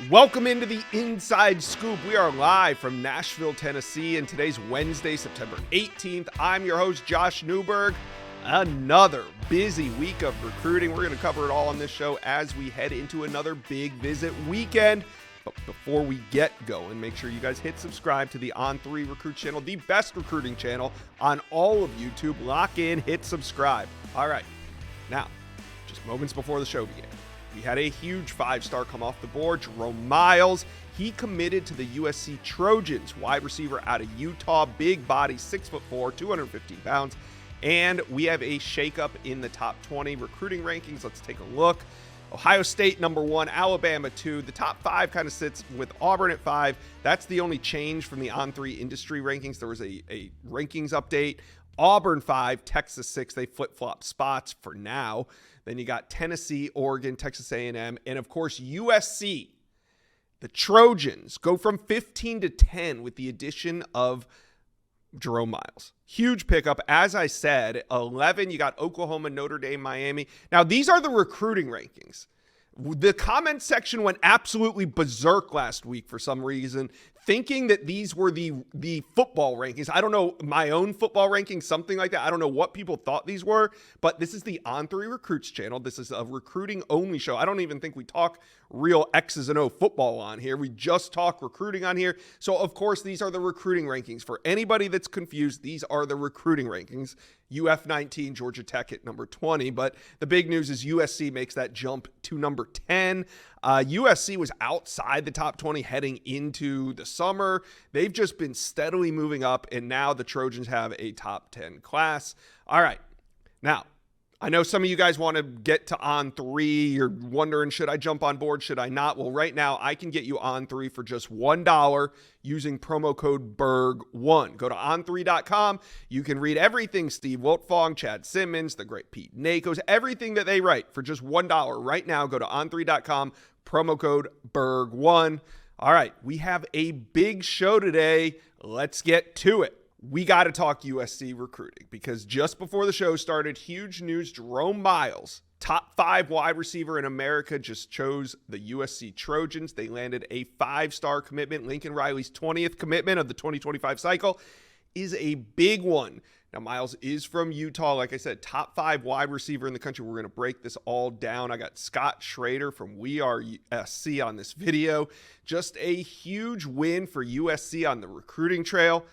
Welcome into the Inside Scoop. We are live from Nashville, Tennessee, and today's Wednesday, September 18th. I'm your host, Josh Newberg. Another busy week of recruiting. We're going to cover it all on this show as we head into another big visit weekend. But before we get going, make sure you guys hit subscribe to the On3 Recruit channel, the best recruiting channel on all of YouTube. Lock in, hit subscribe. All right, now, just moments before the show began, we had a huge five-star come off the board, Jerome Miles. He committed to the USC Trojans, wide receiver out of Utah, big body, 6'4", 215 pounds. And we have a shakeup in the top 20 recruiting rankings. Let's take a look. Ohio State, number 1, Alabama, 2. The top 5 kind of sits with Auburn at 5. That's the only change from the On3 industry rankings. There was a rankings update. Auburn 5, Texas 6. They flip-flop spots for now. Then you got Tennessee, Oregon, Texas A&M, and of course USC. The Trojans go from 15 to 10 with the addition of Jerome Miles. Huge pickup. As I said, 11, you got Oklahoma, Notre Dame, Miami. Now, these are the recruiting rankings. The comment section went absolutely berserk last week for some reason, thinking that these were the football rankings. I don't know, my own football rankings, something like that. I don't know what people thought these were, but this is the On3 Recruits channel. This is a recruiting only show. I don't even think we talk real X's and O football on here. We just talk recruiting on here. So of course, these are the recruiting rankings. For anybody that's confused, these are the recruiting rankings. UF 19, Georgia Tech at number 20. But the big news is USC makes that jump to number 10. USC was outside the top 20 heading into the summer. They've just been steadily moving up, and now the Trojans have a top 10 class. All right. Now, I know some of you guys want to get to On3. You're wondering, should I jump on board? Should I not? Well, right now, I can get you On3 for just $1 using promo code BERG1. Go to on3.com. You can read everything Steve Wiltfong, Chad Simmons, the great Pete Nakos, everything that they write for just $1. Right now, go to on3.com, promo code BERG1. All right, we have a big show today. Let's get to it. We got to talk USC recruiting because just before the show started, huge news, Jerome Miles, top 5 wide receiver in America, just chose the USC Trojans. They landed a 5-star commitment. Lincoln Riley's 20th commitment of the 2025 cycle is a big one. Now, Miles is from Utah. Like I said, top 5 wide receiver in the country. We're going to break this all down. I got Scott Schrader from We Are USC on this video. Just a huge win for USC on the recruiting trail.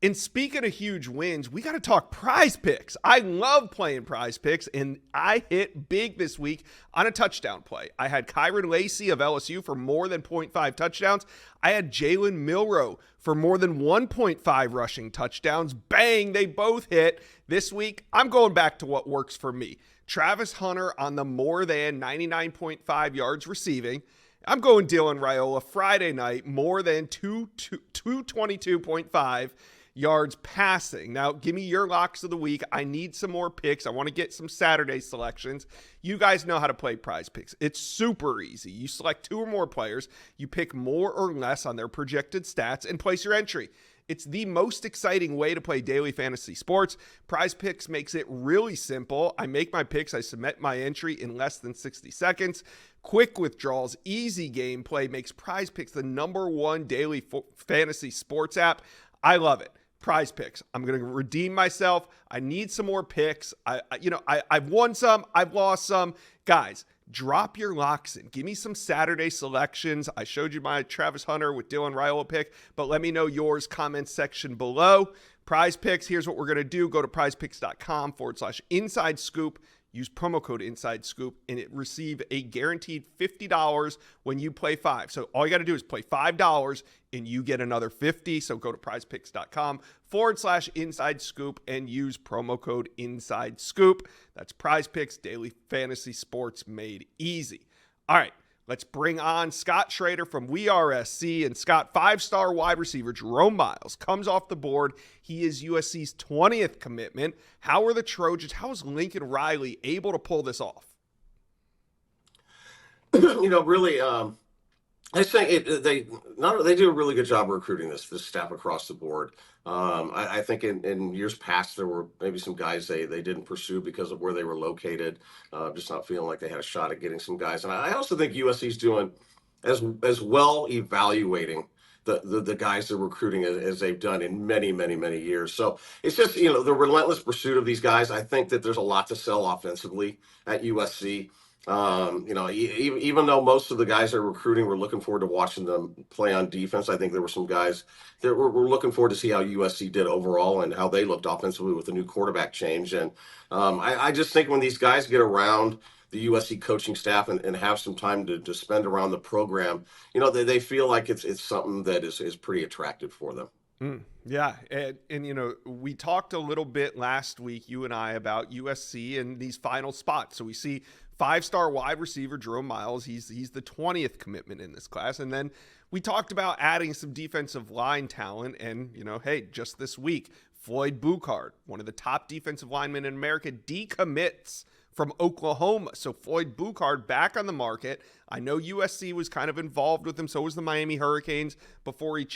And speaking of huge wins, we got to talk Prize Picks. I love playing Prize Picks, and I hit big this week on a touchdown play. I had Kyron Lacey of LSU for more than 0.5 touchdowns. I had Jalen Milroe for more than 1.5 rushing touchdowns. Bang, they both hit. This week, I'm going back to what works for me. Travis Hunter on the more than 99.5 yards receiving. I'm going Dylan Raiola Friday night, more than 222.5 yards passing. Now, give me your locks of the week. I need some more picks. I want to get some Saturday selections. You guys know how to play Prize Picks. It's super easy. You select 2 or more players. You pick more or less on their projected stats and place your entry. It's the most exciting way to play daily fantasy sports. Prize Picks makes it really simple. I make my picks. I submit my entry in less than 60 seconds. Quick withdrawals, easy gameplay makes Prize Picks the #1 daily fantasy sports app. I love it. Prize Picks. I'm going to redeem myself. I need some more picks. I've won some. I've lost some. Guys, drop your locks in. Give me some Saturday selections. I showed you my Travis Hunter with Dylan Raiola pick, but let me know yours, comment section below. Prize Picks, here's what we're going to do. Go to prizepicks.com/inside scoop. Use promo code Inside Scoop and receive a guaranteed $50 when you play 5. So all you got to do is play $5 and you get another $50. So go to prizepicks.com/Inside Scoop and use promo code Inside Scoop. That's Prize Picks, daily fantasy sports made easy. All right. Let's bring on Scott Schrader from We Are SC. And Scott, 5-star wide receiver Jerome Miles comes off the board. He is USC's 20th commitment. How are the Trojans, how is Lincoln Riley able to pull this off? Really, I think they do a really good job of recruiting this staff across the board. I think in years past there were maybe some guys they didn't pursue because of where they were located, just not feeling like they had a shot at getting some guys. And I also think USC's doing as well evaluating the guys they're recruiting as they've done in many, many, many years. So it's just, the relentless pursuit of these guys. I think that there's a lot to sell offensively at USC. Even though most of the guys they're recruiting, we're looking forward to watching them play on defense. I think there were some guys that we're looking forward to see how USC did overall and how they looked offensively with the new quarterback change. And I just think when these guys get around the USC coaching staff and have some time to spend around the program, they feel like it's something that is pretty attractive for them. Yeah. And we talked a little bit last week, you and I, about USC and these final spots. So we see 5-star wide receiver Jerome Miles. He's the 20th commitment in this class. And then we talked about adding some defensive line talent. And, hey, just this week, Floyd Buchard, one of the top defensive linemen in America, decommits from Oklahoma. So Floyd Buchard back on the market. I know USC was kind of involved with him. So was the Miami Hurricanes before he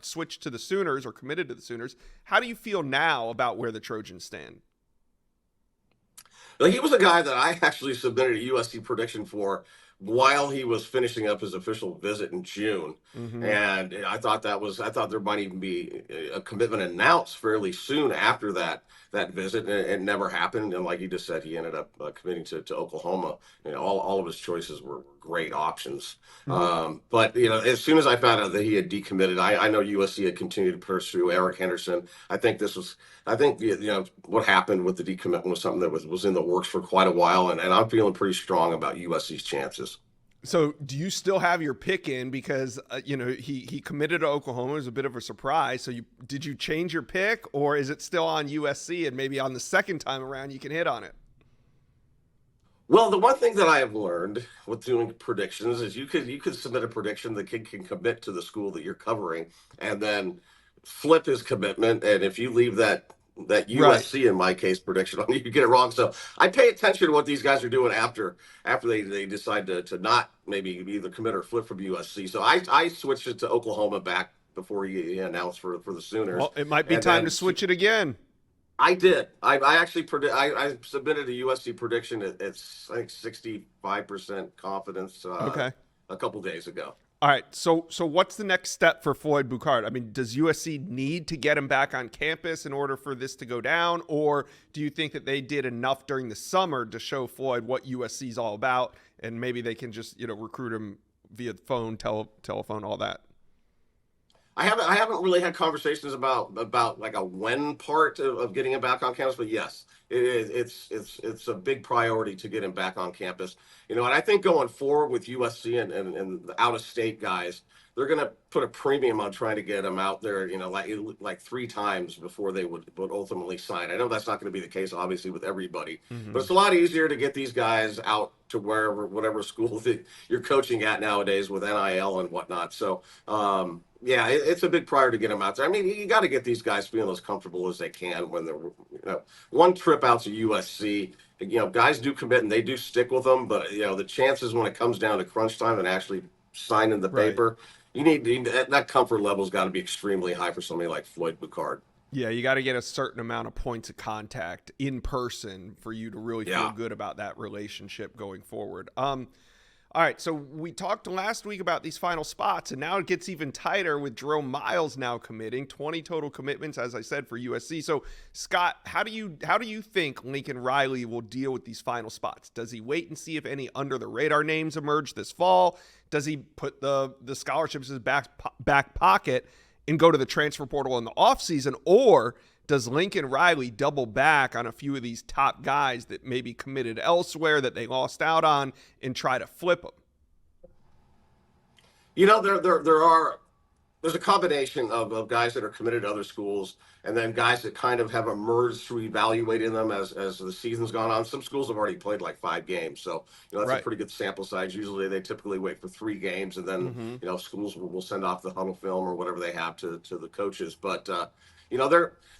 switched to the Sooners or committed to the Sooners. How do you feel now about where the Trojans stand? He was a guy that I actually submitted a USC prediction for while he was finishing up his official visit in June. Mm-hmm. And I thought there might even be a commitment announced fairly soon after that visit, and it never happened. And like you just said, he ended up committing to Oklahoma. All of his choices were great options. Mm-hmm. But as soon as I found out that he had decommitted, I know USC had continued to pursue Eric Henderson. I think what happened with the decommitment was something that was in the works for quite a while, and I'm feeling pretty strong about USC's chances. So do you still have your pick in because, he committed to Oklahoma? It was a bit of a surprise. So did you change your pick, or is it still on USC and maybe on the second time around you can hit on it? Well, the one thing that I have learned with doing predictions is you could submit a prediction, the kid can commit to the school that you're covering and then flip his commitment. And if you leave that USC, in my case, prediction on you get it wrong. So I pay attention to what these guys are doing after they decide to not maybe either commit or flip from USC. So I switched it to Oklahoma back before he announced for the Sooners. Well, it might be time to switch it again. I did. I actually I submitted a USC prediction at I think 65% confidence Okay. a couple days ago. All right. So what's the next step for Floyd Buchard? I mean, does USC need to get him back on campus in order for this to go down? Or do you think that they did enough during the summer to show Floyd what USC is all about? And maybe they can just, recruit him via phone, telephone, all that. I haven't really had conversations about like a when part of getting him back on campus, but yes, it's a big priority to get him back on campus. And I think going forward with USC and the out of state guys, they're going to put a premium on trying to get him out there, like 3 times before they would ultimately sign. I know that's not going to be the case, obviously, with everybody, but it's a lot easier to get these guys out to whatever school that you're coaching at nowadays with NIL and whatnot. So, yeah, it's a big priority to get them out there. I mean, you got to get these guys feeling as comfortable as they can when they're, one trip out to USC. Guys do commit and they do stick with them, but the chances when it comes down to crunch time and actually signing the paper, you need that comfort level's got to be extremely high for somebody like Floyd Buchard. Yeah, you got to get a certain amount of points of contact in person for you to really feel good about that relationship going forward. All right, so we talked last week about these final spots, and now it gets even tighter with Jerome Miles now committing 20 total commitments, as I said, for USC. So, Scott, how do you think Lincoln Riley will deal with these final spots? Does he wait and see if any under the radar names emerge this fall? Does he put the scholarships in his back pocket and go to the transfer portal in the offseason, or does Lincoln Riley double back on a few of these top guys that maybe committed elsewhere that they lost out on and try to flip them? There's a combination of guys that are committed to other schools and then guys that kind of have emerged through evaluating them as the season's gone on. Some schools have already played like 5 games, so that's a pretty good sample size. Usually they typically wait for 3 games and then schools will send off the huddle film or whatever they have to the coaches. But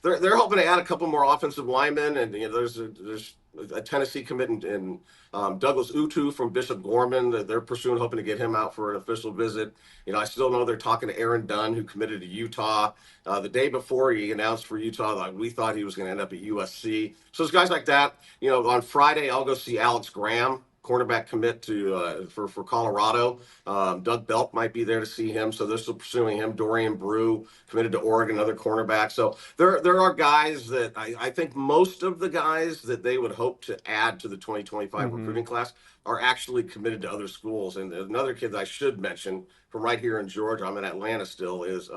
they're hoping to add a couple more offensive linemen, and there's a Tennessee commitment in Douglas Utu from Bishop Gorman that they're pursuing, hoping to get him out for an official visit. I still know they're talking to Aaron Dunn, who committed to Utah. The day before he announced for Utah, we thought he was going to end up at USC. So there's guys like that. On Friday, I'll go see Alex Graham cornerback commit to for Colorado. Doug Belk might be there to see him, so they're still pursuing him. Dorian Brew committed to Oregon, another cornerback. So there are guys that I think most of the guys that they would hope to add to the 2025 recruiting class are actually committed to other schools. And another kid that I should mention from right here in Georgia, I'm in Atlanta still, is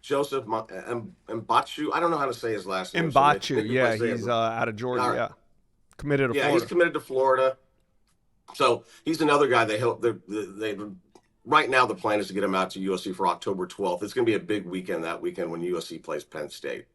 Joseph Mbachu. I don't know how to say his last name. Mbachu, yeah, he's out of Georgia, yeah. Committed to Florida. He's committed to Florida. So he's another guy they hope they right now the plan is to get him out to USC for October 12th. It's going to be a big weekend that weekend when USC plays Penn State.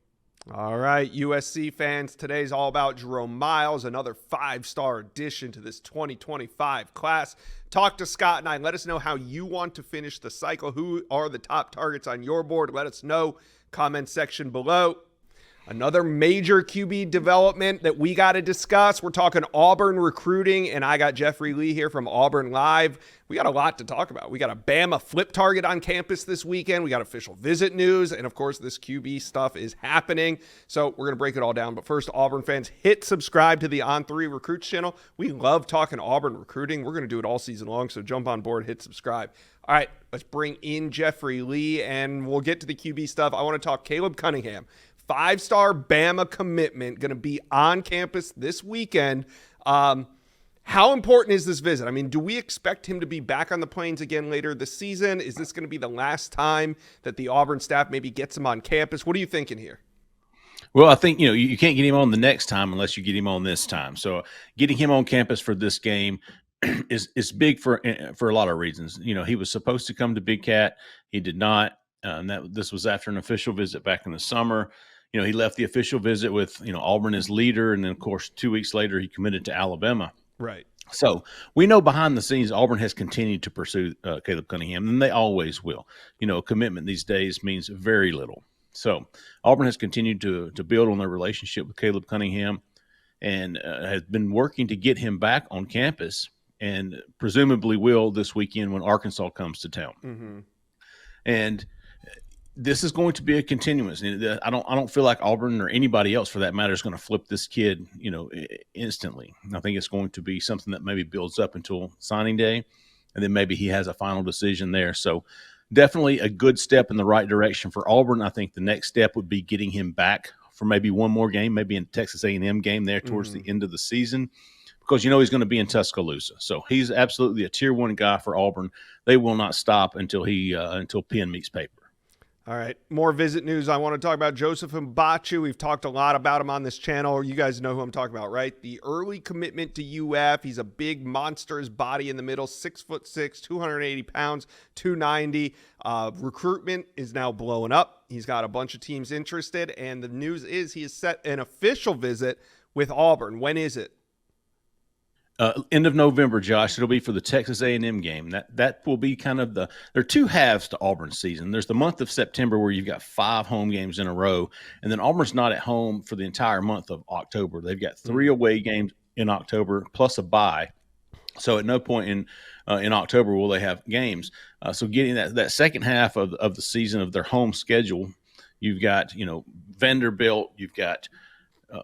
All right, USC fans, today's all about Jerome Miles, another 5-star addition to this 2025 class. Talk to Scott and I. Let us know how you want to finish the cycle. Who are the top targets on your board? Let us know. Comment section below. Another major QB development that we got to discuss. We're talking Auburn recruiting, and I got Jeffrey Lee here from Auburn Live. We got a lot to talk about. We got a Bama flip target on campus this weekend. We got official visit news, and of course, this QB stuff is happening. So we're going to break it all down. But first, Auburn fans, hit subscribe to the On3 Recruits channel. We love talking Auburn recruiting. We're going to do it all season long, so jump on board, hit subscribe. All right, let's bring in Jeffrey Lee, and we'll get to the QB stuff. I want to talk Caleb Cunningham. 5-star Bama commitment, going to be on campus this weekend. How important is this visit? I mean, do we expect him to be back on the plains again later this season? Is this going to be the last time that the Auburn staff maybe gets him on campus? What are you thinking here? Well, I think, you can't get him on the next time unless you get him on this time. So getting him on campus for this game is big for a lot of reasons. He was supposed to come to Big Cat. He did not. This was after an official visit back in the summer. He left the official visit with, Auburn as leader. And then, of course, 2 weeks later, he committed to Alabama. Right. So we know behind the scenes, Auburn has continued to pursue Caleb Cunningham, and they always will. A commitment these days means very little. So Auburn has continued to build on their relationship with Caleb Cunningham and has been working to get him back on campus, and presumably will this weekend when Arkansas comes to town. Mm-hmm. And this is going to be a continuance. I don't feel like Auburn or anybody else for that matter is going to flip this kid, instantly. I think it's going to be something that maybe builds up until signing day, and then maybe he has a final decision there. So definitely a good step in the right direction for Auburn. I think the next step would be getting him back for maybe one more game, maybe in Texas A&M game there towards the end of the season, because he's going to be in Tuscaloosa. So he's absolutely a tier 1 guy for Auburn. They will not stop until pen meets paper. All right, more visit news. I want to talk about Joseph Mbachu. We've talked a lot about him on this channel. You guys know who I'm talking about, right? The early commitment to UF. He's a big monster. His body in the middle, 6'6", 280 pounds, 290. Recruitment is now blowing up. He's got a bunch of teams interested, and the news is he has set an official visit with Auburn. When is it? End of November, Josh. It'll be for the Texas A&M game. That will be kind of there are two halves to Auburn's season. There's the month of September where you've got 5 home games in a row, and then Auburn's not at home for the entire month of October. They've got 3 away games in October plus a bye. So at no point in October will they have games. So getting that second half of the season of their home schedule, you've got Vanderbilt, you've got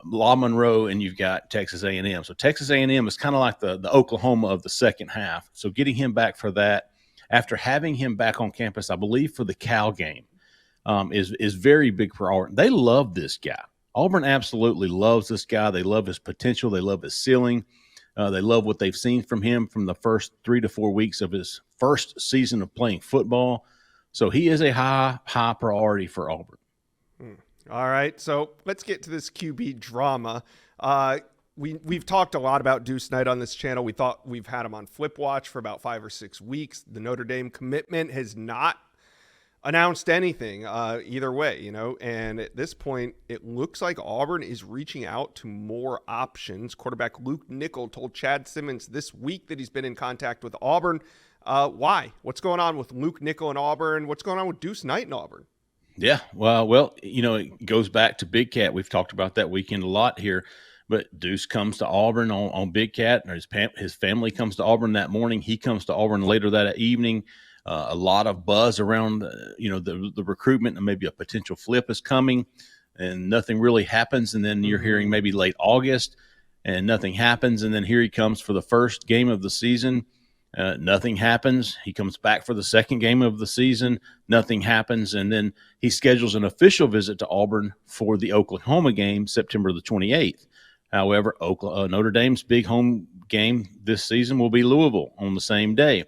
La Monroe, and you've got Texas A&M. So Texas A&M is kind of like the Oklahoma of the second half. So getting him back for that, after having him back on campus, I believe for the Cal game, is very big for Auburn. They love this guy. Auburn absolutely loves this guy. They love his potential. They love his ceiling. They love what they've seen from him from the first 3 to 4 weeks of his first season of playing football. So he is a high priority for Auburn. All right, so let's get to this QB drama. We've talked a lot about Deuce Knight on this channel. We thought we've had him on Flip Watch for about 5 or 6 weeks. The Notre Dame commitment has not announced anything either way, and at this point, it looks like Auburn is reaching out to more options. Quarterback Luke Nickel told Chad Simmons this week that he's been in contact with Auburn. Why? What's going on with Luke Nickel and Auburn? What's going on with Deuce Knight and Auburn? Yeah, well, it goes back to Big Cat. We've talked about that weekend a lot here, but Deuce comes to Auburn on Big Cat, and his family comes to Auburn that morning. He comes to Auburn later that evening. A lot of buzz around, the recruitment, and maybe a potential flip is coming, and nothing really happens. And then you're hearing maybe late August. and nothing happens. And then here he comes for the first game of the season. Nothing happens. He comes back for the second game of the season. Nothing happens. And then he schedules an official visit to Auburn for the Oklahoma game, September the 28th. However, Notre Dame's big home game this season will be Louisville on the same day.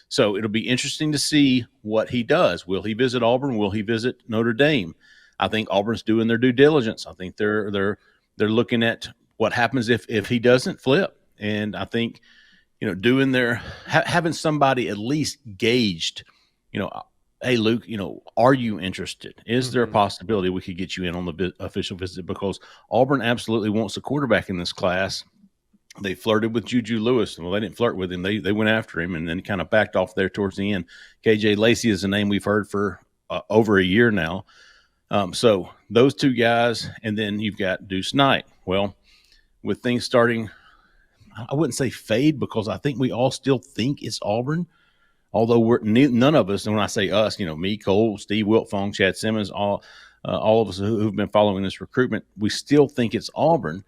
So it'll be interesting to see what he does. Will he visit Auburn? Will he visit Notre Dame? I think Auburn's doing their due diligence. I think they're looking at what happens if he doesn't flip. And I think, doing having somebody at least gauged, hey, Luke, are you interested? Is there a possibility we could get you in on the official visit? Because Auburn absolutely wants a quarterback in this class. They flirted with Juju Lewis. Well, they didn't flirt with him. They went after him and then kind of backed off there towards the end. KJ Lacey is a name we've heard for over a year now. So those two guys, and then you've got Deuce Knight. Well, with things starting, I wouldn't say fade, because I think we all still think it's Auburn. Although none of us, and when I say us, me, Cole, Steve Wiltfong, Chad Simmons, all of us who've been following this recruitment, we still think it's Auburn.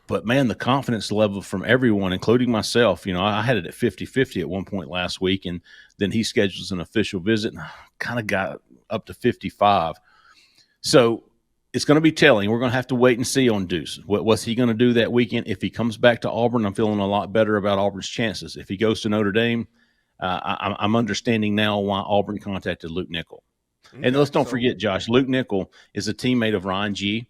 But, man, the confidence level from everyone, including myself, I had it at 50-50 at one point last week, and then he schedules an official visit and kind of got up to 55. So it's going to be telling. We're going to have to wait and see on Deuce. What's he going to do that weekend? If he comes back to Auburn, I'm feeling a lot better about Auburn's chances. If he goes to Notre Dame, I'm understanding now why Auburn contacted Luke Nickel. Okay, and let's don't forget, Josh, Luke Nickel is a teammate of Ryan G.,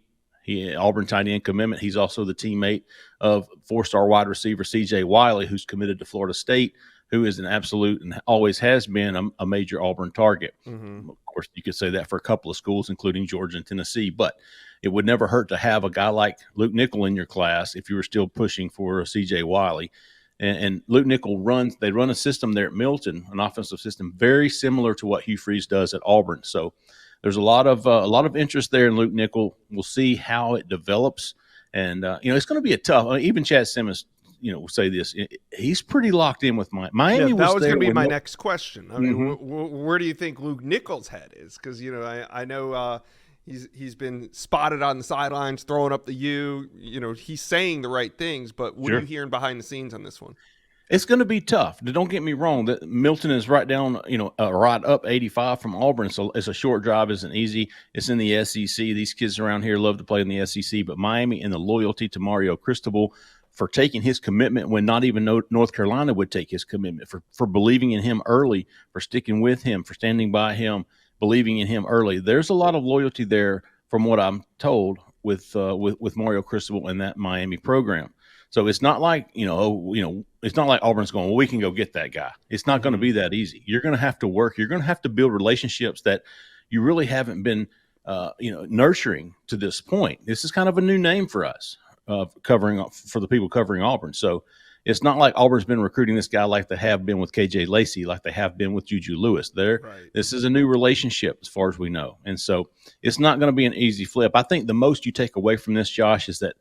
Auburn tight end commitment. He's also the teammate of four-star wide receiver C.J. Wiley, who's committed to Florida State, who is an absolute and always has been a major Auburn target. Mm-hmm. Of course, you could say that for a couple of schools, including Georgia and Tennessee, but it would never hurt to have a guy like Luke Nickel in your class if you were still pushing for a C.J. Wiley. And Luke Nickel they run a system there at Milton, an offensive system very similar to what Hugh Freeze does at Auburn. So there's a lot of interest there in Luke Nickel. We'll see how it develops, and it's going to be a tough. Even Chad Simmons, will say this. He's pretty locked in with Miami. Yeah, that was going to be my next question. I mean, where do you think Luke Nickel's head is? Because I know he's been spotted on the sidelines throwing up the U. He's saying the right things, but what are you hearing behind the scenes on this one? It's going to be tough. Don't get me wrong. That Milton is right down, right up 85 from Auburn. So it's a short drive. Isn't easy. It's in the SEC. These kids around here love to play in the SEC. But Miami and the loyalty to Mario Cristobal for taking his commitment when not even North Carolina would take his commitment, for believing in him early, for sticking with him, for standing by him, believing in him early. There's a lot of loyalty there, from what I'm told, with Mario Cristobal and that Miami program. So it's not like, it's not like Auburn's going, well, we can go get that guy. It's not going to be that easy. You're going to have to work. You're going to have to build relationships that you really haven't been, nurturing to this point. This is kind of a new name for us, for the people covering Auburn. So it's not like Auburn's been recruiting this guy like they have been with KJ Lacey, like they have been with Juju Lewis. This is a new relationship as far as we know. And so it's not going to be an easy flip. I think the most you take away from this, Josh, is that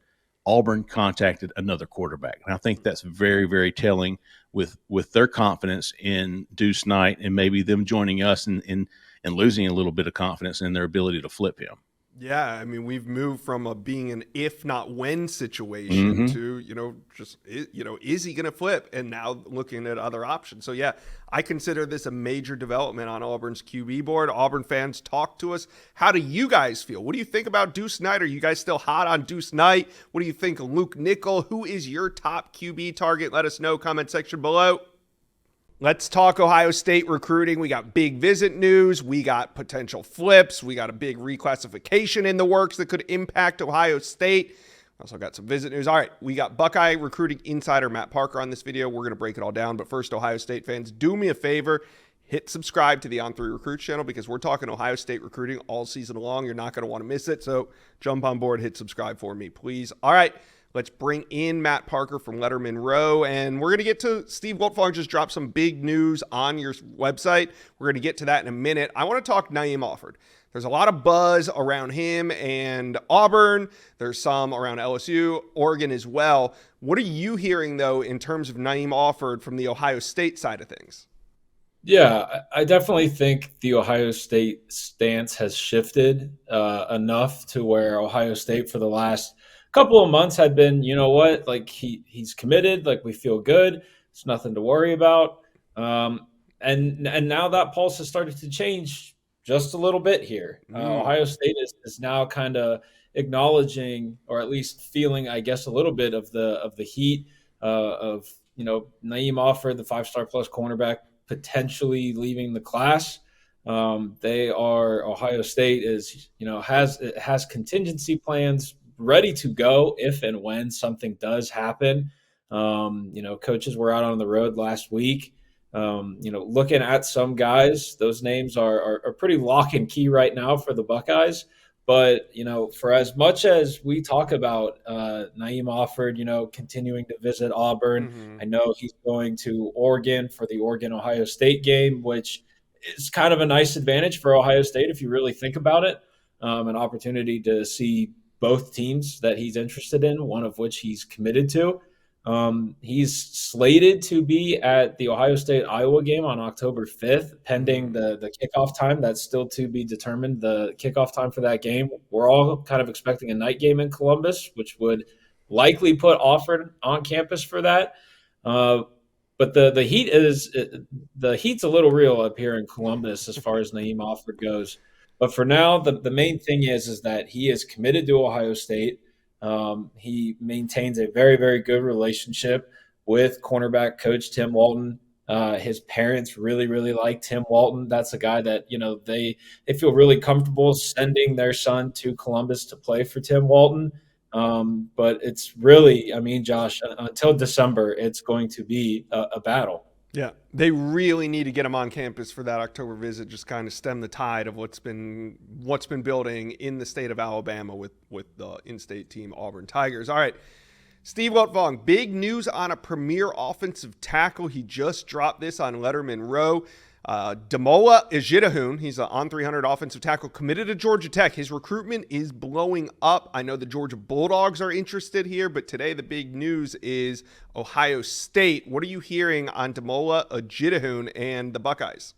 Auburn contacted another quarterback. And I think that's very, very telling with their confidence in Deuce Knight, and maybe them joining us and losing a little bit of confidence in their ability to flip him. Yeah, I mean, we've moved from being an if not when situation to, is he going to flip? And now looking at other options. So, yeah, I consider this a major development on Auburn's QB board. Auburn fans, talk to us. How do you guys feel? What do you think about Deuce Knight? Are you guys still hot on Deuce Knight? What do you think of Luke Nickel? Who is your top QB target? Let us know. Comment section below. Let's talk Ohio State recruiting. We got big visit news. We got potential flips. We got a big reclassification in the works that could impact Ohio State. Also got some visit news. All right, we got Buckeye recruiting insider Matt Parker on this video. We're going to break it all down. But first, Ohio State fans, do me a favor. Hit subscribe to the On3 Recruits channel, because we're talking Ohio State recruiting all season long. You're not going to want to miss it. So jump on board, hit subscribe for me, please. All right. Let's bring in Matt Parker from Letterman Row, and we're going to get to Steve Wiltfong just dropped some big news on your website. We're going to get to that in a minute. I want to talk Naeem Offord. There's a lot of buzz around him and Auburn. There's some around LSU, Oregon as well. What are you hearing, though, in terms of Naeem Offord from the Ohio State side of things? Yeah, I definitely think the Ohio State stance has shifted enough to where Ohio State for the last couple of months had been, you know what, like he's committed, like we feel good. It's nothing to worry about. And now that pulse has started to change just a little bit here. Ohio State is now kind of acknowledging, or at least feeling, I guess, a little bit of the heat of Naeem Offord, the 5-star plus cornerback, potentially leaving the class. Ohio State is has contingency plans ready to go if and when something does happen. Coaches were out on the road last week. Looking at some guys, those names are pretty lock and key right now for the Buckeyes. But, for as much as we talk about Naeem Offord, continuing to visit Auburn, I know he's going to Oregon for the Oregon-Ohio State game, which is kind of a nice advantage for Ohio State if you really think about it. An opportunity to see both teams that he's interested in, one of which he's committed to. He's slated to be at the Ohio State-Iowa game on October 5th, pending the kickoff time. That's still to be determined, the kickoff time for that game. We're all kind of expecting a night game in Columbus, which would likely put Offord on campus for that. But the heat's a little real up here in Columbus as far as Naeem Offord goes. But for now, the main thing is that he is committed to Ohio State. He maintains a very, very good relationship with cornerback coach Tim Walton. His parents really, really like Tim Walton. That's a guy that, they feel really comfortable sending their son to Columbus to play for Tim Walton. But it's really, Josh, until December, it's going to be a battle. Yeah, they really need to get him on campus for that October visit. Just kind of stem the tide of what's been building in the state of Alabama with the in-state team Auburn Tigers. All right, Steve Lutfong, big news on a premier offensive tackle. He just dropped this on Letterman Row. Damola Ejidahun, he's an on 300 offensive tackle, committed to Georgia Tech. His recruitment is blowing up. I know the Georgia Bulldogs are interested here, but today the big news is Ohio State. What are you hearing on Damola Ejidahun and the Buckeyes?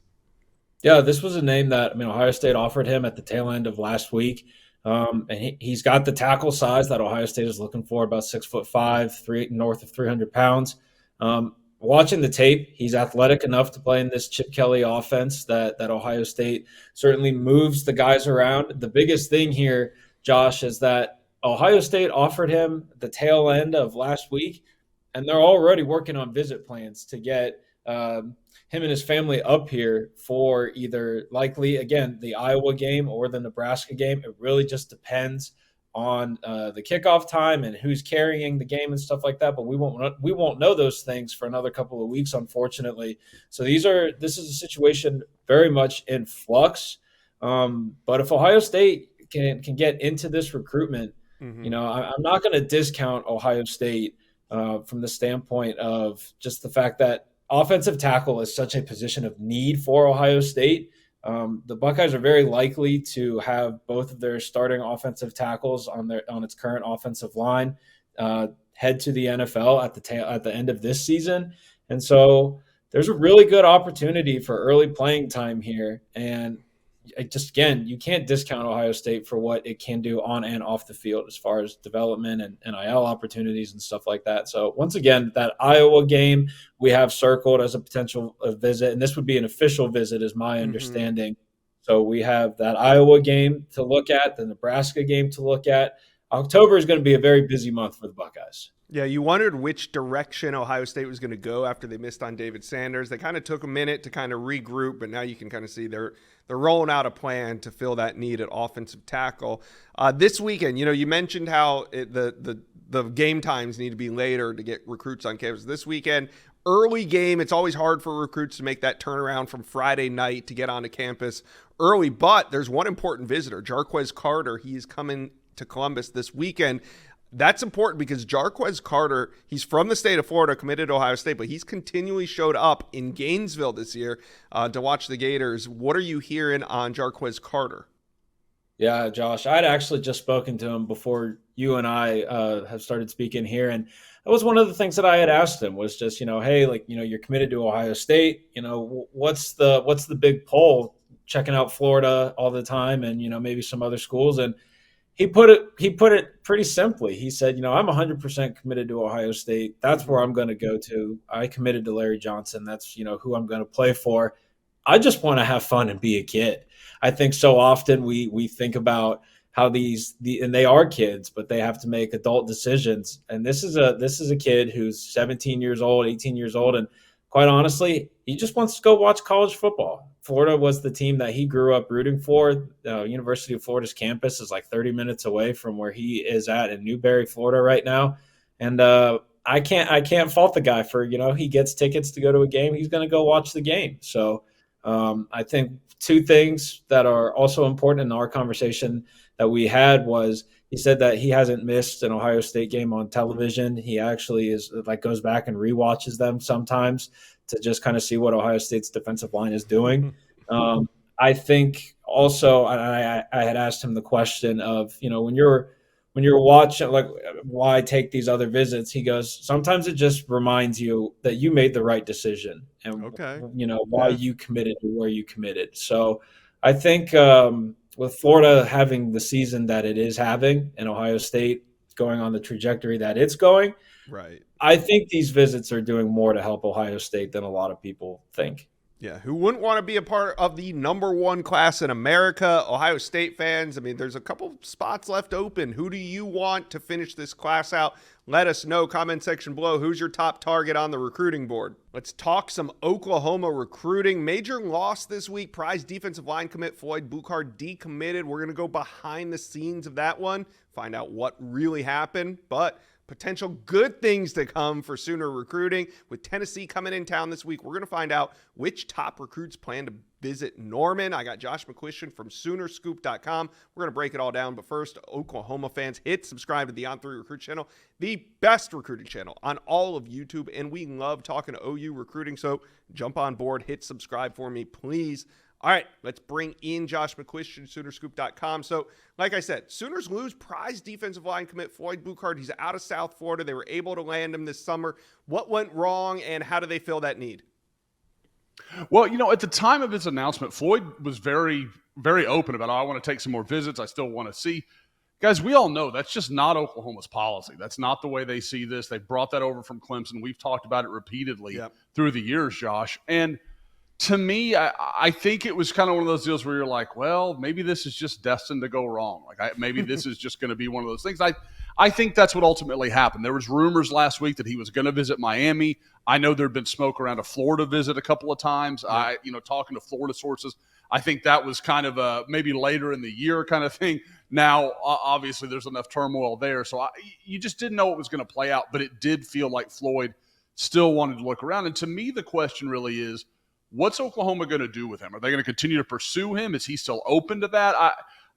Yeah, this was a name that Ohio State offered him at the tail end of last week. And he's got the tackle size that Ohio State is looking for, about 6'5", north of 300 pounds. Watching the tape, he's athletic enough to play in this Chip Kelly offense that Ohio State certainly moves the guys around. The biggest thing here, Josh, is that Ohio State offered him the tail end of last week, and they're already working on visit plans to get him and his family up here for either likely, again, the Iowa game or the Nebraska game. It really just depends on the kickoff time and who's carrying the game and stuff like that. But we won't know those things for another couple of weeks, unfortunately. So this is a situation very much in flux. But if Ohio State can get into this recruitment, I'm not going to discount Ohio State from the standpoint of just the fact that offensive tackle is such a position of need for Ohio State. The Buckeyes are very likely to have both of their starting offensive tackles on its current offensive line head to the NFL at the end of this season, and so there's a really good opportunity for early playing time here. And you can't discount Ohio State for what it can do on and off the field as far as development and NIL opportunities and stuff like that. So once again, that Iowa game we have circled as a potential visit, and this would be an official visit is my understanding. So we have that Iowa game to look at, the Nebraska game to look at. October is going to be a very busy month for the Buckeyes. Yeah, you wondered which direction Ohio State was going to go after they missed on David Sanders. They kind of took a minute to kind of regroup, but now you can kind of see they're rolling out a plan to fill that need at offensive tackle. This weekend, you mentioned how the game times need to be later to get recruits on campus. This weekend, early game, it's always hard for recruits to make that turnaround from Friday night to get onto campus early, but there's one important visitor, Jarquez Carter. He is coming to Columbus this weekend. That's important because Jarquez Carter, he's from the state of Florida, committed to Ohio State, but he's continually showed up in Gainesville this year to watch the Gators. What are you hearing on Jarquez Carter? Yeah, Josh, I'd actually just spoken to him before you and I have started speaking here. And that was one of the things that I had asked him was just, hey, you're committed to Ohio State. What's the big pull checking out Florida all the time and, maybe some other schools. And he put it pretty simply. He said, I'm 100% committed to Ohio State. That's where I'm going to go to. I committed to Larry Johnson. That's, who I'm going to play for. I just want to have fun and be a kid. I think so often we think about how and they are kids, but they have to make adult decisions. And this is a kid who's 17 years old, 18 years old, and quite honestly, he just wants to go watch college football. Florida was the team that he grew up rooting for. University of Florida's campus is like 30 minutes away from where he is at in Newberry, Florida right now. And I can't fault the guy for, he gets tickets to go to a game. He's going to go watch the game. So I think two things that are also important in our conversation that we had was he said that he hasn't missed an Ohio State game on television. He actually goes back and rewatches them sometimes to just kind of see what Ohio State's defensive line is doing. I think also I had asked him the question of, when you're watching, like, why take these other visits? He goes, sometimes it just reminds you that you made the right decision and, why you committed to where you committed. So I think with Florida having the season that it is having and Ohio State going on the trajectory that it's going, right, I think these visits are doing more to help Ohio State than a lot of people think. Yeah, who wouldn't want to be a part of the #1 class in America? Ohio State fans, I mean, there's a couple spots left open. Who do you want to finish this class out? Let us know. Comment section below. Who's your top target on the recruiting board? Let's talk some Oklahoma recruiting. Major loss this week. Prize defensive line commit Floyd Buchard decommitted. We're going to go behind the scenes of that one, find out what really happened. But potential good things to come for Sooner recruiting. With Tennessee coming in town this week, we're going to find out which top recruits plan to visit Norman. I got Josh McCuistion from Soonerscoop.com. We're going to break it all down. But first, Oklahoma fans, hit subscribe to the On3 Recruit channel, the best recruiting channel on all of YouTube. And we love talking to OU recruiting. So jump on board, hit subscribe for me, please. All right, let's bring in Josh McCuistion, Soonerscoop.com. So, like I said, Sooners lose prize defensive line commit Floyd Buchard. He's out of South Florida. They were able to land him this summer. What went wrong, and how do they fill that need? Well, at the time of his announcement, Floyd was very, very open about, I want to take some more visits. I still want to see. Guys, we all know that's just not Oklahoma's policy. That's not the way they see this. They brought that over from Clemson. We've talked about it repeatedly through the years, Josh. And to me, I think it was kind of one of those deals where you're like, well, maybe this is just destined to go wrong. Maybe this is just going to be one of those things. I think that's what ultimately happened. There was rumors last week that he was going to visit Miami. I know there'd been smoke around a Florida visit a couple of times. Talking to Florida sources, I think that was kind of a maybe later in the year kind of thing. Now, obviously, there's enough turmoil there. So you just didn't know what was going to play out. But it did feel like Floyd still wanted to look around. And to me, the question really is, what's Oklahoma going to do with him? Are they going to continue to pursue him? Is he still open to that?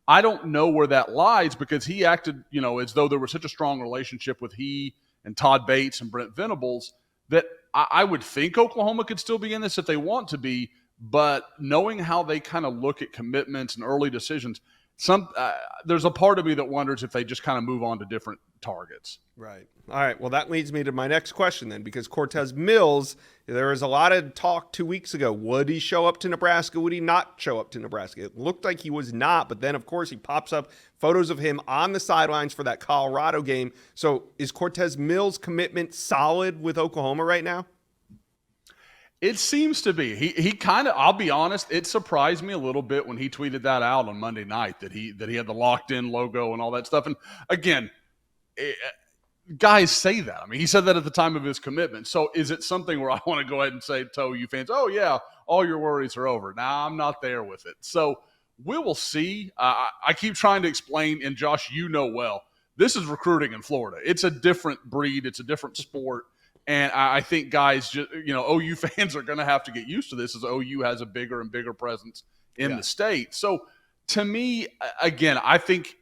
I don't know where that lies because he acted, as though there was such a strong relationship with he and Todd Bates and Brent Venables that I would think Oklahoma could still be in this if they want to be. But knowing how they kind of look at commitments and early decisions, there's a part of me that wonders if they just kind of move on to different targets. Right. All right. Well, that leads me to my next question then, because Cortez Mills, there was a lot of talk 2 weeks ago. Would he show up to Nebraska? Would he not show up to Nebraska? It looked like he was not, but then, of course, he pops up photos of him on the sidelines for that Colorado game. So is Cortez Mills' commitment solid with Oklahoma right now? It seems to be. He kind of, I'll be honest, it surprised me a little bit when he tweeted that out on Monday night that he had the locked in logo and all that stuff. And again, guys say that. I mean, he said that at the time of his commitment. So is it something where I want to go ahead and say to you fans, oh yeah, all your worries are over? Nah, I'm not there with it. So we will see. I keep trying to explain, and Josh, you know well, this is recruiting in Florida. It's a different breed. It's a different sport. And I think guys, just, OU fans are going to have to get used to this as OU has a bigger and bigger presence in the state. So to me, again, I think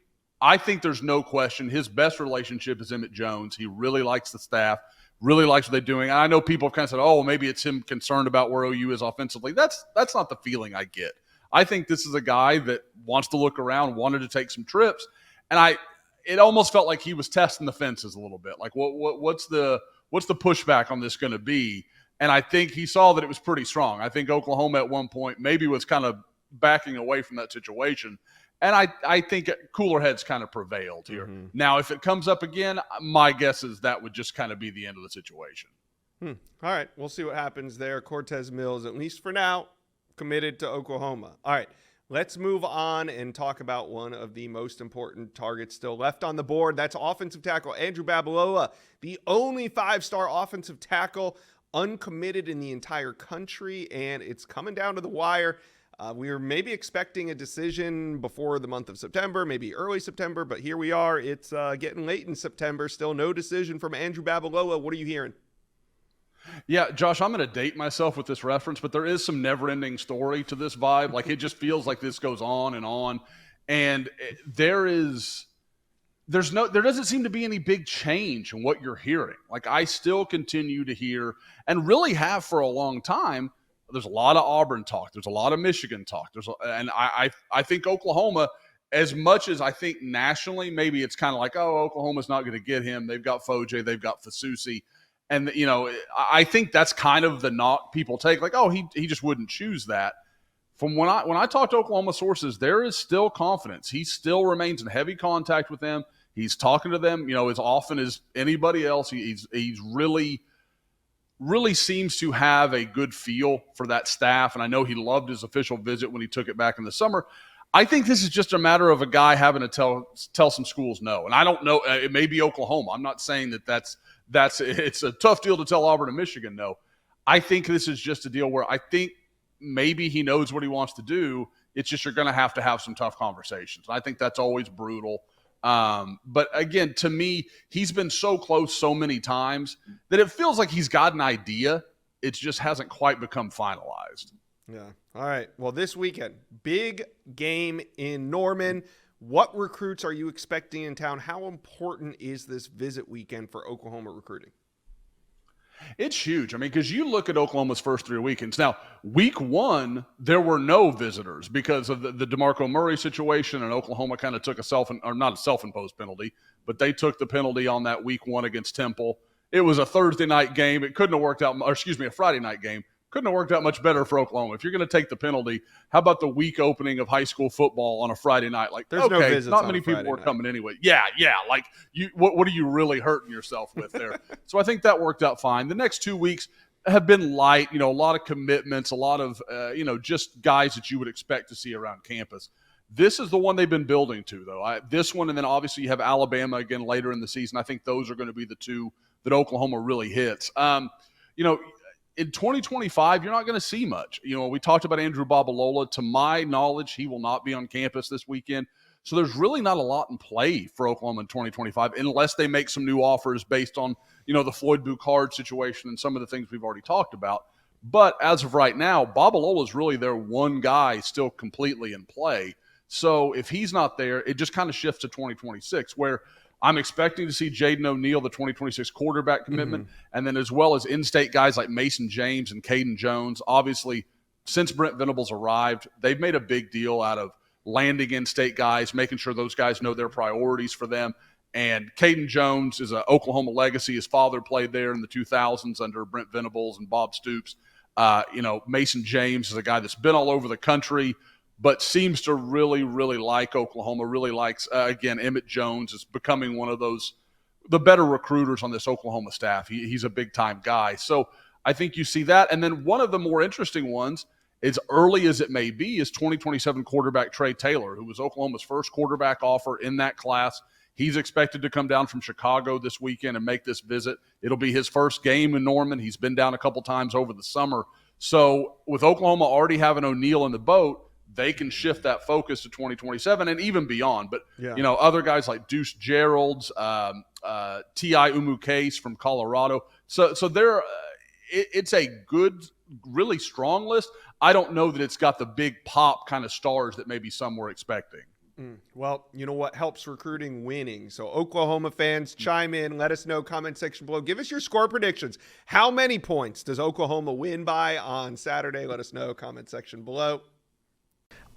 there's no question his best relationship is Emmett Jones. He really likes the staff, really likes what they're doing. And I know people have kind of said, oh, maybe it's him concerned about where OU is offensively. That's not the feeling I get. I think this is a guy that wants to look around, wanted to take some trips. And it almost felt like he was testing the fences a little bit. Like, what's the pushback on this going to be? And I think he saw that it was pretty strong. I think Oklahoma at one point maybe was kind of backing away from that situation. And I think cooler heads kind of prevailed here. Mm-hmm. Now, if it comes up again, my guess is that would just kind of be the end of the situation. All right, we'll see what happens there. Cortez Mills, at least for now, committed to Oklahoma. All right, let's move on and talk about one of the most important targets still left on the board. That's offensive tackle Andrew Babalola, the only 5-star offensive tackle uncommitted in the entire country, and it's coming down to the wire. We were maybe expecting a decision before the month of September, maybe early September, but here we are. It's getting late in September. Still no decision from Andrew Babalola. What are you hearing? Yeah, Josh, I'm going to date myself with this reference, but there is some never-ending story to this vibe. Like, it just feels like this goes on. And there doesn't seem to be any big change in what you're hearing. Like, I still continue to hear, and really have for a long time, there's a lot of Auburn talk. There's a lot of Michigan talk. And I think Oklahoma, as much as I think nationally, maybe it's kind of like, oh, Oklahoma's not going to get him. They've got Foje. They've got Fasusi. And, I think that's kind of the knock people take. Like, oh, he just wouldn't choose that. From when I talk to Oklahoma sources, there is still confidence. He still remains in heavy contact with them. He's talking to them, as often as anybody else. He's really seems to have a good feel for that staff. And I know he loved his official visit when he took it back in the summer. I think this is just a matter of a guy having to tell some schools no. And I don't know, it may be Oklahoma. I'm not saying that's it's a tough deal to tell Auburn and Michigan no. I think this is just a deal where I think maybe he knows what he wants to do. It's just you're going to have some tough conversations. I think that's always brutal. But again, to me, he's been so close so many times that it feels like he's got an idea. It just hasn't quite become finalized. Yeah. All right. Well, this weekend, big game in Norman. What recruits are you expecting in town? How important is this visit weekend for Oklahoma recruiting? It's huge. I mean, because you look at Oklahoma's first 3 weekends. Now, week 1, there were no visitors because of the DeMarco Murray situation, and Oklahoma kind of took not a self-imposed penalty, but they took the penalty on that week 1 against Temple. It was a Thursday night game. It couldn't have worked out, a Friday night game. Couldn't have worked out much better for Oklahoma. If you're going to take the penalty, how about the week opening of high school football on a Friday night? Like, there's no visits. Not many people were coming anyway. Yeah. Like, what are you really hurting yourself with there? So I think that worked out fine. The next 2 weeks have been light. A lot of commitments, a lot of just guys that you would expect to see around campus. This is the one they've been building to, though. This one, and then obviously you have Alabama again later in the season. I think those are going to be the two that Oklahoma really hits. In 2025, you're not going to see much. We talked about Andrew Babalola. To my knowledge, he will not be on campus this weekend. So there's really not a lot in play for Oklahoma in 2025 unless they make some new offers based on, the Floyd Buchard situation and some of the things we've already talked about. But as of right now, Babalola is really their one guy still completely in play. So if he's not there, it just kind of shifts to 2026, where I'm expecting to see Jaden O'Neal, the 2026 quarterback commitment, and then as well as in-state guys like Mason James and Caden Jones. Obviously, since Brent Venables arrived, they've made a big deal out of landing in-state guys, making sure those guys know their priorities for them. And Caden Jones is an Oklahoma legacy. His father played there in the 2000s under Brent Venables and Bob Stoops. Mason James is a guy that's been all over the country, but seems to really, really like Oklahoma, really likes, again, Emmett Jones is becoming one of the better recruiters on this Oklahoma staff. He's a big-time guy. So I think you see that. And then one of the more interesting ones, as early as it may be, is 2027 quarterback Trey Taylor, who was Oklahoma's first quarterback offer in that class. He's expected to come down from Chicago this weekend and make this visit. It'll be his first game in Norman. He's been down a couple times over the summer. So with Oklahoma already having O'Neal in the boat, they can shift that focus to 2027 and even beyond. But, other guys like Deuce Gerald's, T.I. Umukase from Colorado. So it's a good, really strong list. I don't know that it's got the big pop kind of stars that maybe some were expecting. Well, you know what helps recruiting? Winning. So Oklahoma fans, chime in. Let us know. Comment section below. Give us your score predictions. How many points does Oklahoma win by on Saturday? Let us know. Comment section below.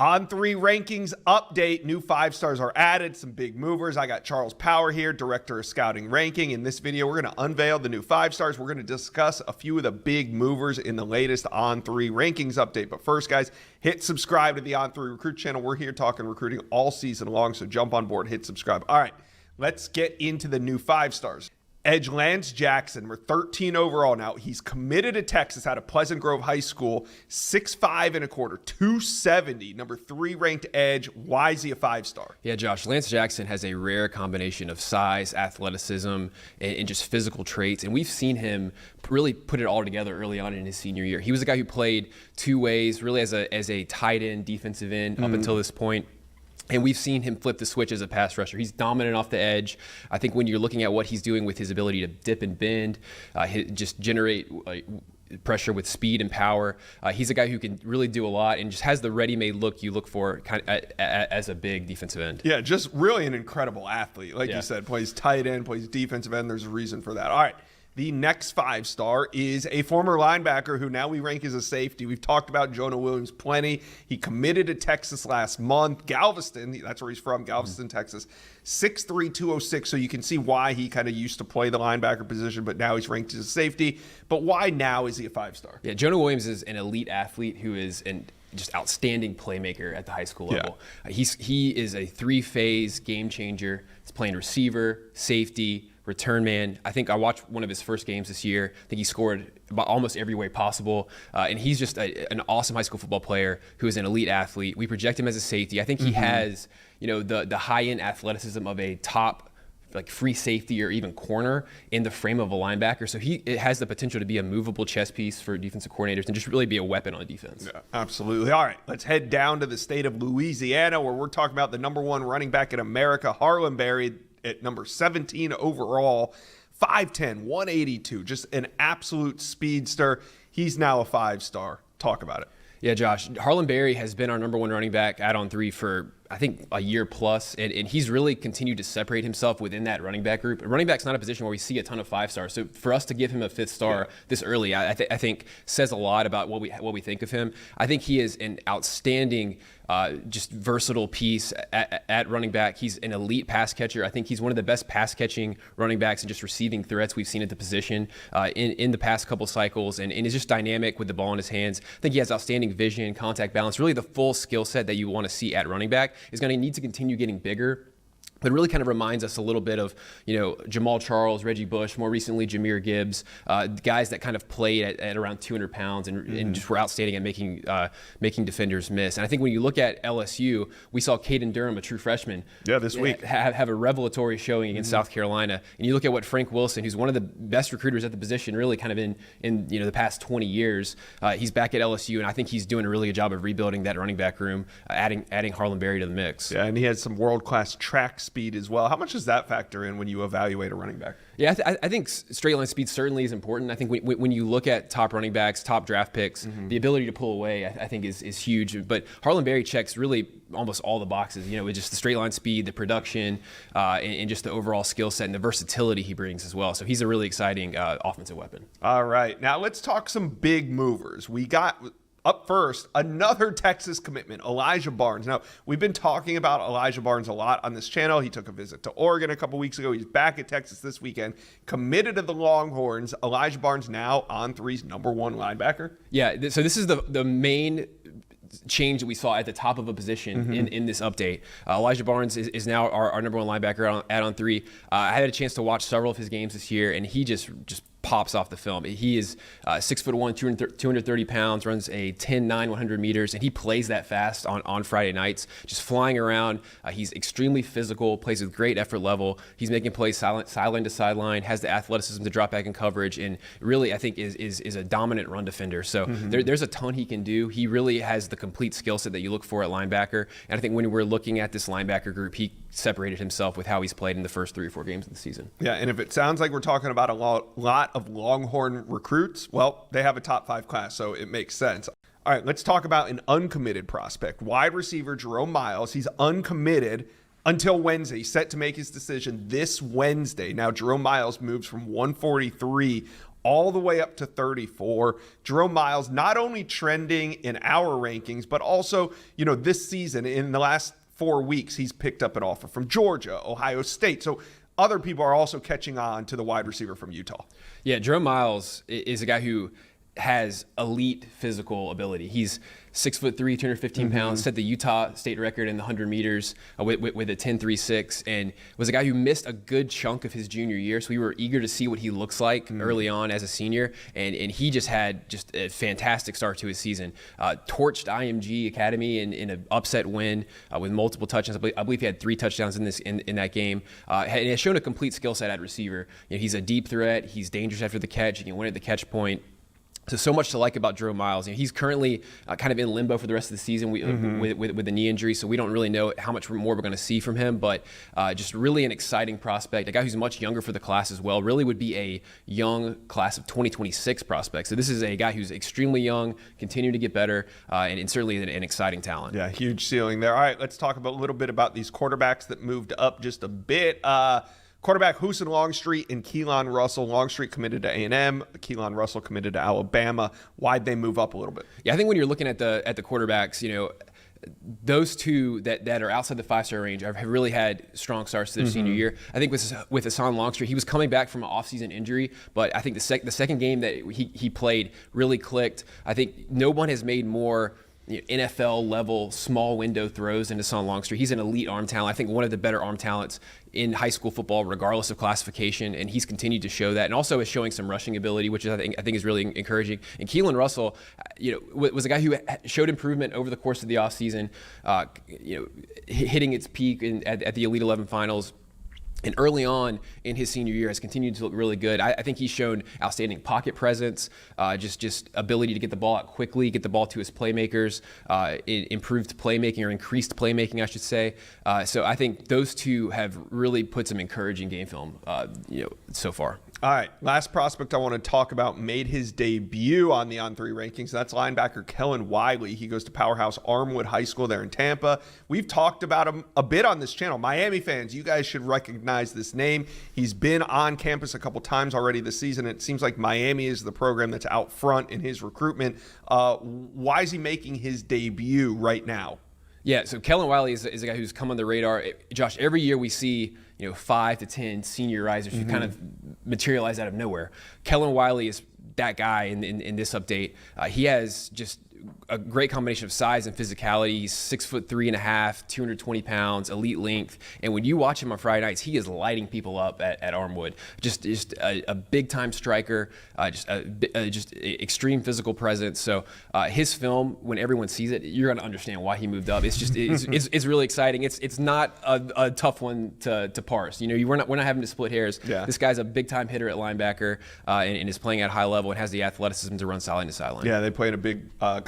On3 rankings update. New 5-stars are added. Some big movers. I got Charles Power here, Director of Scouting Ranking. In this video, we're going to unveil the new 5-stars. We're going to discuss a few of the big movers in the latest On3 rankings update. But first, guys, hit subscribe to the On3 Recruit channel. We're here talking recruiting all season long, so jump on board, hit subscribe. All right, let's get into the new 5-stars. Edge Lance Jackson, we're 13 overall now. He's committed to Texas out of Pleasant Grove High School, 6'5" and a quarter, 270, number 3 ranked edge. Why is he a 5-star? Yeah, Josh, Lance Jackson has a rare combination of size, athleticism, and just physical traits. And we've seen him really put it all together early on in his senior year. He was a guy who played two ways, really as a tight end, defensive end up until this point. And we've seen him flip the switch as a pass rusher. He's dominant off the edge. I think when you're looking at what he's doing with his ability to dip and bend, just generate pressure with speed and power, he's a guy who can really do a lot and just has the ready-made look you look for kind of as a big defensive end. Yeah, just really an incredible athlete. Like you said, plays tight end, plays defensive end. There's a reason for that. All right. The next 5-star is a former linebacker who now we rank as a safety. We've talked about Jonah Williams plenty. He committed to Texas last month. Galveston, that's where he's from, Galveston, Texas. 6'3", 206, so you can see why he kind of used to play the linebacker position, but now he's ranked as a safety. But why now is he a 5-star? Yeah, Jonah Williams is an elite athlete who is an just outstanding playmaker at the high school level. He is a 3-phase game changer. He's playing receiver, safety, return man. I think I watched one of his first games this year. I think he scored about almost every way possible. And he's just an awesome high school football player who is an elite athlete. We project him as a safety. I think he has, the high-end athleticism of a top like free safety or even corner in the frame of a linebacker. So it has the potential to be a movable chess piece for defensive coordinators and just really be a weapon on defense. Yeah, absolutely. All right, let's head down to the state of Louisiana where we're talking about the number 1 running back in America, Harlem Barry, at number 17 overall, 5'10", 182, just an absolute speedster. He's now a 5-star. Talk about it. Yeah, Josh, Harlem Barry has been our number 1 running back at On3 for, I think, a year plus, and he's really continued to separate himself within that running back group. Running back's not a position where we see a ton of 5-stars, so for us to give him a 5th star this early, I think says a lot about what we think of him. I think he is an outstanding, just versatile piece at running back. He's an elite pass catcher. I think he's one of the best pass catching running backs and just receiving threats we've seen at the position in the past couple cycles, and is just dynamic with the ball in his hands. I think he has outstanding vision, contact balance, really the full skill set that you want to see at running back. Is going to need to continue getting bigger. But it really kind of reminds us a little bit of, Jamal Charles, Reggie Bush, more recently Jahmyr Gibbs, guys that kind of played at around 200 pounds and just were outstanding at making defenders miss. And I think when you look at LSU, we saw Caden Durham, a true freshman, this week have a revelatory showing against South Carolina. And you look at what Frank Wilson, who's one of the best recruiters at the position, really kind of in the past 20 years, he's back at LSU, and I think he's doing a really good job of rebuilding that running back room, adding Harlem Barry to the mix. Yeah, and he has some world-class track speed as well. How much does that factor in when you evaluate a running back? Yeah, I think straight line speed certainly is important. I think when you look at top running backs, top draft picks, the ability to pull away, I think is huge. But Harlem Barry checks really almost all the boxes. With just the straight line speed, the production, and just the overall skill set and the versatility he brings as well. So he's a really exciting offensive weapon. All right, now let's talk some big movers. We got up first, another Texas commitment, Elijah Barnes. Now, we've been talking about Elijah Barnes a lot on this channel. He took a visit to Oregon a couple weeks ago. He's back at Texas this weekend, committed to the Longhorns. Elijah Barnes now On3's number 1 linebacker. Yeah, so this is the main change that we saw at the top of a position in this update. Elijah Barnes is now our number 1 linebacker at On3. I had a chance to watch several of his games this year, and he just pops off the film. He is 6'1", 230 pounds, runs a 10.9, 100 meters, and he plays that fast on Friday nights, just flying around. He's extremely physical, plays with great effort level. He's making plays sideline to sideline, has the athleticism to drop back in coverage, and really I think is a dominant run defender. So there's a ton he can do. He really has the complete skill set that you look for at linebacker, and I think when we're looking at this linebacker group, he separated himself with how he's played in the first 3 or 4 games of the season. Yeah, and if it sounds like we're talking about a lot of Longhorn recruits, well, they have a top 5 class, so it makes sense. All right, let's talk about an uncommitted prospect. Wide receiver Jerome Miles. He's uncommitted until Wednesday. He's set to make his decision this Wednesday. Now, Jerome Miles moves from 143 all the way up to 34. Jerome Miles not only trending in our rankings, but also, this season in the last 4 weeks, he's picked up an offer from Georgia, Ohio State. So other people are also catching on to the wide receiver from Utah. Yeah, Jerome Miles is a guy who has elite physical ability. He's 6'3", 215 pounds, set the Utah state record in the 100 meters with a 10.36, and was a guy who missed a good chunk of his junior year. So we were eager to see what he looks like early on as a senior, and he just had a fantastic start to his season. Torched IMG Academy in an upset win with multiple touchdowns. I believe he had 3 touchdowns in that game, and has shown a complete skill set at receiver. He's a deep threat. He's dangerous after the catch. He can win at the catch point. So much to like about Jerome Miles. He's currently kind of in limbo for the rest of the season with the knee injury, so we don't really know how much more we're going to see from him, but just really an exciting prospect, a guy who's much younger for the class as well, really would be a young class of 2026 prospect. So this is a guy who's extremely young, continuing to get better, and certainly an exciting talent. Yeah, huge ceiling there. All right, let's talk a little bit about these quarterbacks that moved up just a bit. Quarterback Hoosen Longstreet and Keelan Russell. Longstreet committed to A&M. Keelan Russell committed to Alabama. Why'd they move up a little bit? Yeah, I think when you're looking at the quarterbacks, those two that are outside the 5-star range have really had strong starts to their senior year. I think with Hassan Longstreet, he was coming back from an offseason injury, but I think the second game that he played really clicked. I think no one has made more NFL level small window throws into Hassan Longstreet. He's an elite arm talent. I think one of the better arm talents in high school football, regardless of classification, and he's continued to show that, and also is showing some rushing ability, which I think is really encouraging. And Keelan Russell, was a guy who showed improvement over the course of the offseason, hitting its peak at the Elite 11 finals. And early on in his senior year has continued to look really good. I think he's shown outstanding pocket presence, just ability to get the ball out quickly, get the ball to his playmakers, improved playmaking or increased playmaking, I should say. So I think those two have really put some encouraging game film, so far. All right, last prospect I want to talk about made his debut on the On3 rankings. That's linebacker Kellen Wiley. He goes to Powerhouse Armwood High School there in Tampa. We've talked about him a bit on this channel. Miami fans, you guys should recognize this name. He's been on campus a couple times already this season. It seems like Miami is the program that's out front in his recruitment. Why is he making his debut right now? Yeah, so Kellen Wiley is a guy who's come on the radar. Josh, every year we see 5 to 10 senior risers who kind of materialize out of nowhere. Kellen Wiley is that guy in this update. He has just a great combination of size and physicality. He's 6'3.5", 220 pounds, elite length. And when you watch him on Friday nights, he is lighting people up at Armwood. Just a big time striker, just extreme physical presence. So his film, when everyone sees it, you're going to understand why he moved up. It's really exciting. It's not a tough one to parse. We're not having to split hairs. Yeah. This guy's a big time hitter at linebacker and is playing at a high level and has the athleticism to run sideline to sideline. Yeah, they played a big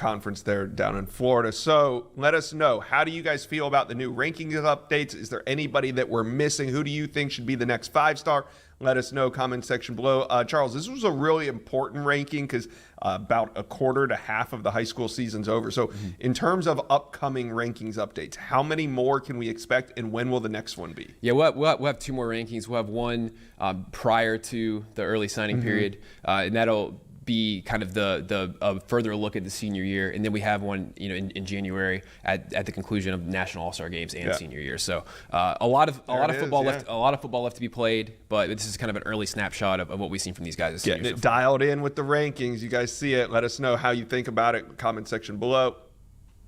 conference there down in Florida. So let us know, how do you guys feel about the new rankings updates? Is there anybody that we're missing? Who do you think should be the next 5-star? Let us know, comment section below. Charles, this was a really important ranking because about a quarter to half of the high school season's over. So in terms of upcoming rankings updates, how many more can we expect, and when will the next one be? Yeah, we'll have 2 more rankings. We'll have one prior to the early signing period, and that'll be kind of the further look at the senior year, and then we have one in January at the conclusion of national all-star games and senior year. So a lot of football left to be played, but this is kind of an early snapshot of what we've seen from these guys. Getting it dialed in with the rankings. You guys see it. Let us know how you think about it. Comment section below.